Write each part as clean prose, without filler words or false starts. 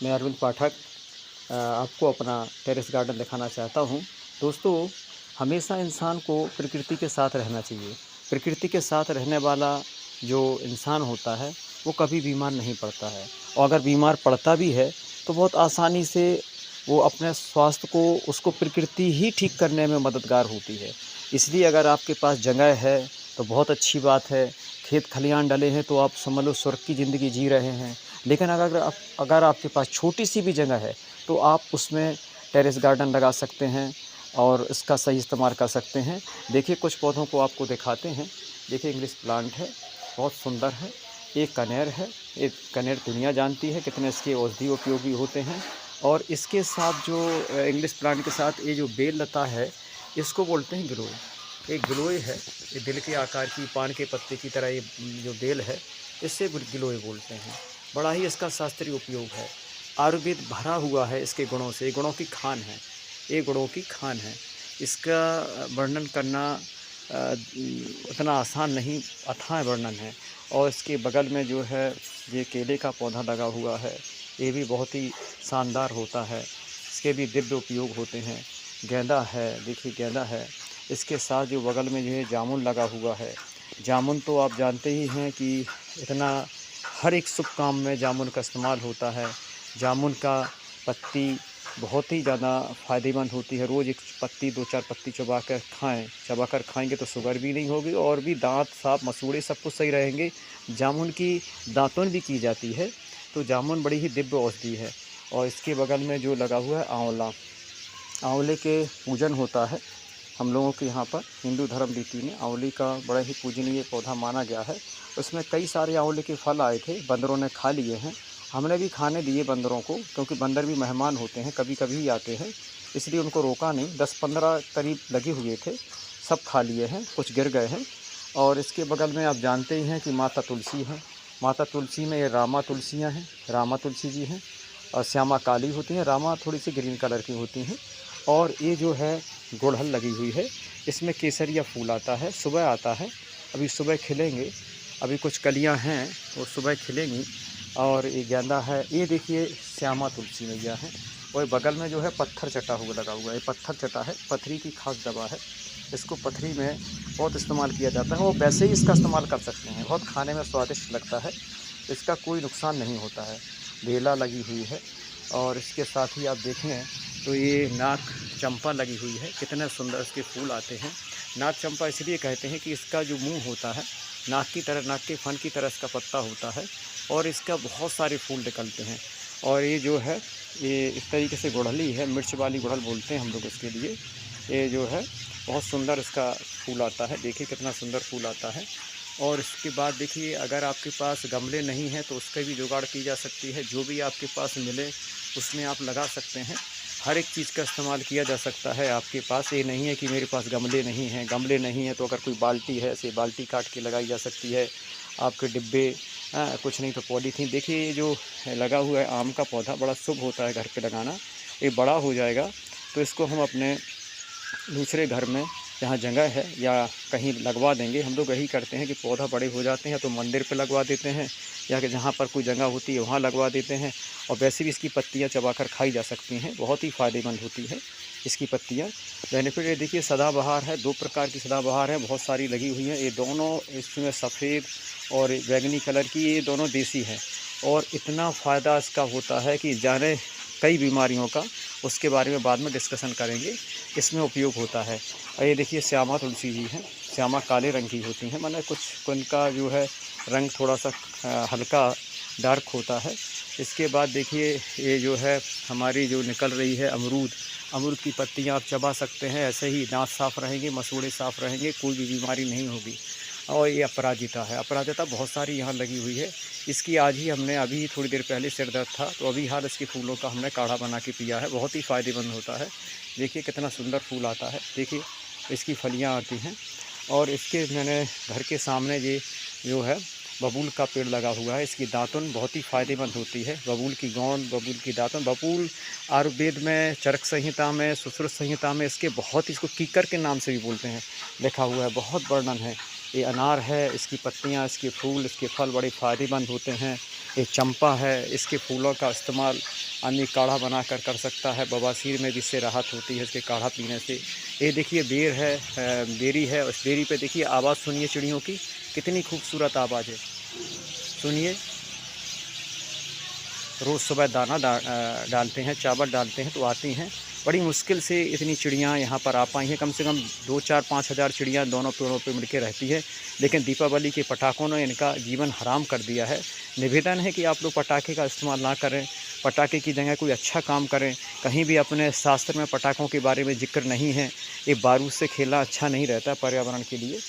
मैं अरविंद पाठक आपको अपना टेरेस गार्डन दिखाना चाहता हूँ। दोस्तों, हमेशा इंसान को प्रकृति के साथ रहना चाहिए। प्रकृति के साथ रहने वाला जो इंसान होता है, वो कभी बीमार नहीं पड़ता है, और अगर बीमार पड़ता भी है, तो बहुत आसानी से वो अपने स्वास्थ्य को उसको प्रकृति ही ठीक करने में मददगार होती है। इसलिए अगर आपके पास जगह है, तो बहुत अच्छी बात है। खेत खलिहान डले हैं, तो आप समझ लो स्वर्ग की ज़िंदगी जी रहे हैं। लेकिन अगर आपके पास छोटी-सी भी जगह है, तो आप उसमें टेरेस गार्डन लगा सकते हैं और इसका सही इस्तेमाल कर सकते हैं। देखिए, कुछ पौधों को आपको दिखाते हैं। देखिए, इंग्लिश प्लांट है, बहुत सुंदर है। एक कनेर है, एक कनेर दुनिया जानती है कितने इसके औषधीय उपयोगी होते हैं। और इसके साथ जो इंग्लिश प्लांट के साथ ये जो बेल लता है, इसको बोलते हैं गिलोय। एक गिलोय है, ये दिल के आकार की पान के पत्ते की तरह ये जो बेल है, इससे गिलोय बोलते हैं। बड़ा ही इसका शास्त्रीय उपयोग है। आयुर्वेद भरा हुआ है इसके गुणों से, गुणों की खान है, ये गुणों की खान है। इसका वर्णन करना उतना आसान नहीं, अथाह वर्णन है। और इसके बगल में जो है ये केले का पौधा लगा हुआ है, ये भी बहुत ही शानदार होता है। इसके भी दिव्य उपयोग होते हैं। गेंदा है, देखिए गेंदा है। इसके साथ जो बगल में जो है जामुन लगा हुआ है। जामुन तो आप जानते ही हैं कि इतना हर एक शुभ काम में जामुन का इस्तेमाल होता है। जामुन का पत्ती बहुत ही ज़्यादा फ़ायदेमंद होती है। रोज़ एक पत्ती 2-4 पत्ती चबा कर खाएँ। चबाकर खाएँगे तो शुगर भी नहीं होगी और भी दाँत साफ़ मसूड़े सब कुछ सही रहेंगे। जामुन की दातुन भी की जाती है, तो जामुन बड़ी ही दिव्य औषधि है। और इसके बगल में जो लगा हुआ है आँवला, आँवले के पूजन होता है हम लोगों के यहाँ पर। हिंदू धर्म रीति में आँवले का बड़ा ही पूजनीय पौधा माना गया है। उसमें कई सारे आँवले के फल आए थे, बंदरों ने खा लिए हैं। हमने भी खाने दिए बंदरों को, क्योंकि बंदर भी मेहमान होते हैं, कभी कभी ही आते हैं, इसलिए उनको रोका नहीं। 10-15 करीब लगे हुए थे, सब खा लिए हैं, कुछ गिर गए हैं। और इसके बगल में आप जानते ही हैं कि माता तुलसी है। माता तुलसी में ये रामा तुलसियाँ हैं, रामा तुलसी जी हैं। और श्यामा काली होती हैं, रामा थोड़ी सी ग्रीन कलर की होती हैं। और ये जो है गुड़हल लगी हुई है, इसमें केसरिया फूल आता है, सुबह आता है, अभी सुबह खिलेंगे। अभी कुछ कलियां हैं, वो सुबह खिलेंगी। और ये गेंदा है, ये देखिए श्यामा तुलसी मैया है। और बगल में जो है पत्थर चटा हुआ लगा हुआ है, पत्थर चटा है, पथरी की खास दवा है। इसको पथरी में बहुत इस्तेमाल किया जाता है, और वैसे ही इसका इस्तेमाल कर सकते हैं। बहुत खाने में स्वादिष्ट लगता है, इसका कोई नुकसान नहीं होता है। बेला लगी हुई है। और इसके साथ ही आप देखें तो ये नाग चंपा लगी हुई है, कितने सुंदर इसके फूल आते हैं। नाग चंपा इसलिए कहते हैं कि इसका जो मुंह होता है, नाक की तरह, नाक के फन की तरह इसका पत्ता होता है, और इसका बहुत सारे फूल निकलते हैं। और ये जो है ये इस तरीके से गुड़हली है, मिर्च वाली गुड़हल बोलते हैं हम लोग इसके लिए। ये जो है बहुत सुंदर इसका फूल आता है, देखिए कितना सुंदर फूल आता है। और इसके बाद देखिए, अगर आपके पास गमले नहीं हैं तो उसका भी जुगाड़ की जा सकती है। जो भी आपके पास मिले उसमें आप लगा सकते हैं। हर एक चीज़ का इस्तेमाल किया जा सकता है आपके पास। ये नहीं है कि मेरे पास गमले नहीं हैं, गमले नहीं हैं तो अगर कोई बाल्टी है, ऐसे बाल्टी काट के लगाई जा सकती है। आपके डिब्बे, कुछ नहीं तो पॉलीथीन। देखिए ये जो लगा हुआ है आम का पौधा, बड़ा शुभ होता है घर पे लगाना। ये बड़ा हो जाएगा तो इसको हम अपने दूसरे घर में जहाँ जगह है या कहीं लगवा देंगे। हम लोग यही करते हैं कि पौधा बड़े हो जाते हैं तो मंदिर पे लगवा देते हैं, या कि जहाँ पर कोई जगह होती है वहाँ लगवा देते हैं। और वैसे भी इसकी पत्तियाँ चबाकर खाई जा सकती हैं, बहुत ही फ़ायदेमंद होती है इसकी पत्तियाँ। बेनिफिट ये देखिए, सदाबहार है, 2 प्रकार की सदाबहार है, बहुत सारी लगी हुई हैं। ये दोनों, इसमें सफ़ेद और बैंगनी कलर की, ये दोनों देसी हैं। और इतना फ़ायदा इसका होता है कि जाने कई बीमारियों का, उसके बारे में बाद में डिस्कशन करेंगे, इसमें उपयोग होता है। और ये देखिए श्यामा तुलसी जी हैं, श्यामा काले रंग की होती हैं, माने कुछ उनका जो है रंग थोड़ा सा हल्का डार्क होता है। इसके बाद देखिए ये जो है हमारी जो निकल रही है अमरूद, अमरूद की पत्तियाँ आप चबा सकते हैं, ऐसे ही दांत साफ़ रहेंगे, मसूड़े साफ़ रहेंगे, कोई भी बीमारी नहीं होगी। और ये अपराजिता है, अपराजिता बहुत सारी यहाँ लगी हुई है। इसकी आज ही हमने, अभी थोड़ी देर पहले सिर दर्द था तो अभी हाल इसके फूलों का हमने काढ़ा बना के पिया है, बहुत ही फ़ायदेमंद होता है। देखिए कितना सुंदर फूल आता है, देखिए इसकी फलियाँ आती हैं। और इसके मैंने घर के सामने ये जो है बबूल का पेड़ लगा हुआ है, इसकी दातुन बहुत ही फ़ायदेमंद होती है। बबूल की गोंद, बबूल की दातुन, बबूल आयुर्वेद में, चरक संहिता में, सुश्रुत संहिता में इसके बहुत, इसको कीकर के नाम से भी बोलते हैं, लिखा हुआ है, बहुत वर्णन है। ये अनार है, इसकी पत्तियाँ, इसके फूल, इसके फल बड़े फ़ायदेमंद होते हैं। ये चंपा है, इसके फूलों का इस्तेमाल आदमी काढ़ा बनाकर कर सकता है, बवासीर में भी इससे राहत होती है इसके काढ़ा पीने से। ये देखिए बेर है, बेरी है, उस बेरी पे देखिए आवाज़ सुनिए चिड़ियों की, कितनी खूबसूरत आवाज़ है, सुनिए। रोज़ सुबह दाना डालते हैं, चावल डालते हैं तो आती हैं। बड़ी मुश्किल से इतनी चिड़ियाँ यहाँ पर आ पाई हैं, कम से कम 2-4-5 हज़ार चिड़ियाँ दोनों पेड़ों पे मिलके रहती है। लेकिन दीपावली के पटाखों ने इनका जीवन हराम कर दिया है। निवेदन है कि आप लोग पटाखे का इस्तेमाल ना करें, पटाखे की जगह कोई अच्छा काम करें। कहीं भी अपने शास्त्र में पटाखों के बारे में ज़िक्र नहीं है। ये बारूद से खेलना अच्छा नहीं रहता पर्यावरण के लिए।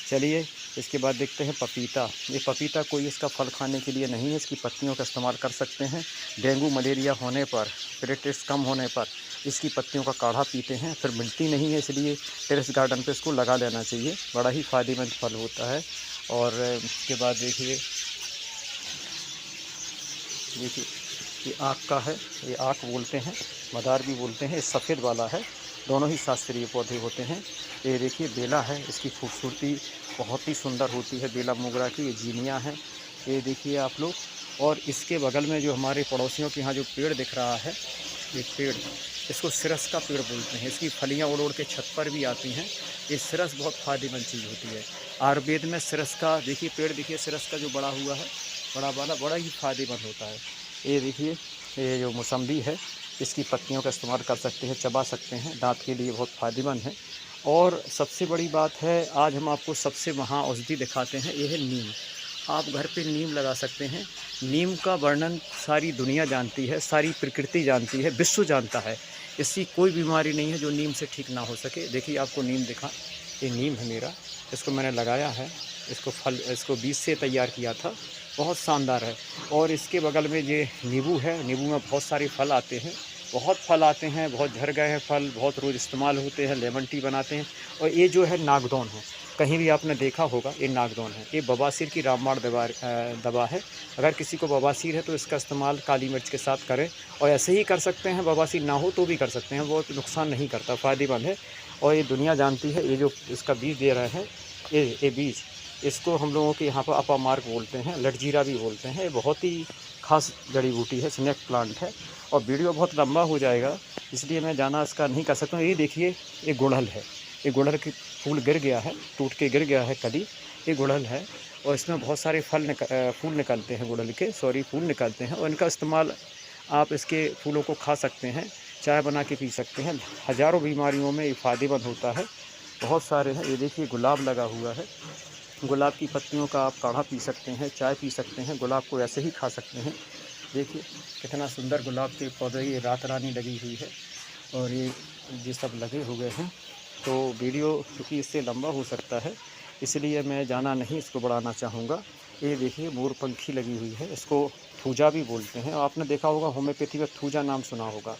चलिए इसके बाद देखते हैं पपीता। ये पपीता कोई इसका फल खाने के लिए नहीं है, इसकी पत्तियों का इस्तेमाल कर सकते हैं। डेंगू मलेरिया होने पर, प्लेटलेट्स कम होने पर इसकी पत्तियों का काढ़ा पीते हैं। फिर मिलती नहीं है, इसलिए टेरेस गार्डन पे इसको लगा लेना चाहिए, बड़ा ही फ़ायदेमंद फल होता है। और इसके बाद देखिए ये आक का है, ये आक बोलते हैं, मदार भी बोलते हैं, ये सफ़ेद वाला है। दोनों ही शास्त्रीय पौधे होते हैं। ये देखिए बेला है, इसकी खूबसूरती बहुत ही सुंदर होती है बेला मोगरा की। ये जीनिया है, ये देखिए आप लोग। और इसके बगल में जो हमारे पड़ोसियों के यहाँ जो पेड़ दिख रहा है, ये पेड़, इसको सिरस का पेड़ बोलते हैं। इसकी फलियाँ उड़ उड़ के छत पर भी आती हैं। ये सिरस बहुत फ़ायदेमंद चीज़ होती है। आयुर्वेद में सिरस का देखिए पेड़, देखिए सिरस का जो बड़ा हुआ है, बड़ा वाला, बड़ा ही फ़ायदेमंद होता है। ये देखिए ये जो मौसम्बी है, इसकी पत्तियों का इस्तेमाल कर सकते हैं, चबा सकते हैं, दांत के लिए बहुत फ़ायदेमंद है। और सबसे बड़ी बात है, आज हम आपको सबसे महाऔषधि दिखाते हैं, ये है नीम। आप घर पे नीम लगा सकते हैं। नीम का वर्णन सारी दुनिया जानती है, सारी प्रकृति जानती है, विश्व जानता है। इसकी कोई बीमारी नहीं है जो नीम से ठीक ना हो सके। देखिए आपको नीम दिखा, ये नीम है मेरा, इसको मैंने लगाया है, इसको बीज से तैयार किया था, बहुत शानदार है। और इसके बगल में ये नींबू है, नींबू में बहुत सारे फल आते हैं, बहुत फल आते हैं, बहुत झड़ गए हैं फल, बहुत रोज़ इस्तेमाल होते हैं, लेमन टी बनाते हैं। और ये जो है नागदौन है, कहीं भी आपने देखा होगा, ये नागदौन है। ये बवासीर की रामबाण दवा है। अगर किसी को बवासीर है तो इसका इस्तेमाल काली मिर्च के साथ करें। और ऐसे ही कर सकते हैं, बवासीर ना हो तो भी कर सकते हैं, बहुत नुकसान नहीं करता, फ़ायदेमंद है। और ये दुनिया जानती है। ये जो इसका बीज दे रहे हैं, ये बीज, इसको हम लोगों के यहाँ पर अपामार्क बोलते हैं, लटजीरा भी बोलते हैं। ये बहुत ही खास जड़ी बूटी है, स्नेक प्लांट है। और वीडियो बहुत लंबा हो जाएगा, इसलिए मैं ज़्यादा इसका नहीं कर सकता हूँ। ये देखिए ये गुड़हल है, ये गुड़हल की फूल गिर गया है, टूट के गिर गया है कली, ये गुड़हल है। और इसमें बहुत सारे फूल निकलते हैं, गुड़हल के फूल निकलते हैं। और इनका इस्तेमाल आप इसके फूलों को खा सकते हैं, चाय बना के पी सकते हैं। हज़ारों बीमारियों में ये फ़ायदेमंद होता है, बहुत सारे हैं। ये देखिए गुलाब लगा हुआ है, गुलाब की पत्तियों का आप काढ़ा पी सकते हैं, चाय पी सकते हैं, गुलाब को ऐसे ही खा सकते हैं। देखिए कितना सुंदर गुलाब के पौधे, ये रात रानी लगी हुई है और ये सब लगे हुए हैं। तो वीडियो क्योंकि इससे लंबा हो सकता है, इसलिए मैं ज़्यादा नहीं इसको बढ़ाना चाहूँगा। ये देखिए मोरपंखी लगी हुई है, इसको थूजा भी बोलते हैं। आपने देखा होगा होम्योपैथी में थूजा नाम सुना होगा।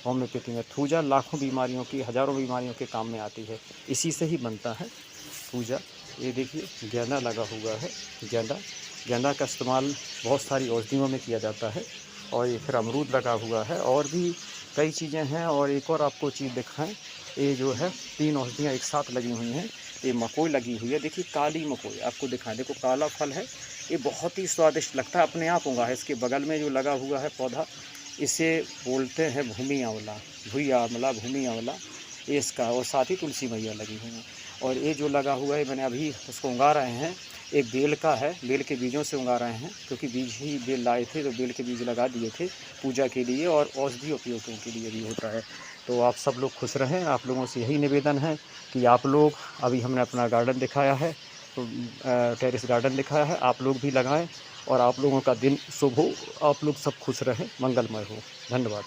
होम्योपैथी में थूजा लाखों बीमारियों की, हज़ारों बीमारियों के काम में आती है, इसी से ही बनता है थूजा। ये देखिए गेंदा लगा हुआ है, गेंदा का इस्तेमाल बहुत सारी औषधियों में किया जाता है। और ये फिर अमरूद लगा हुआ है, और भी कई चीज़ें हैं। और एक और आपको चीज़ दिखाएं, ये जो है 3 औषधियाँ एक साथ लगी हुई हैं। ये मकोई लगी हुई है, देखिए काली मकोई आपको दिखाएं, देखो काला फल है, ये बहुत ही स्वादिष्ट लगता है, अपने आप उगा है। इसके बगल में जो लगा हुआ है पौधा, इसे बोलते हैं भूमि आंवला, भूमि आंवला ये इसका। और साथ ही तुलसी मैया लगी हुई हैं। और ये जो लगा हुआ है, मैंने अभी उसको उगा रहे हैं, एक बेल का है, बेल के बीजों से उगा रहे हैं, क्योंकि बीज ही बेल लाए थे तो बेल के बीज लगा दिए थे पूजा के लिए, और औषधि उपयोगों के लिए भी होता है। तो आप सब लोग खुश रहें, आप लोगों से यही निवेदन है कि आप लोग, अभी हमने अपना गार्डन दिखाया है, तो टेरेस गार्डन दिखाया है, आप लोग भी लगाएं। और आप लोगों का दिन शुभ हो, आप लोग सब खुश रहें, मंगलमय हो। धन्यवाद।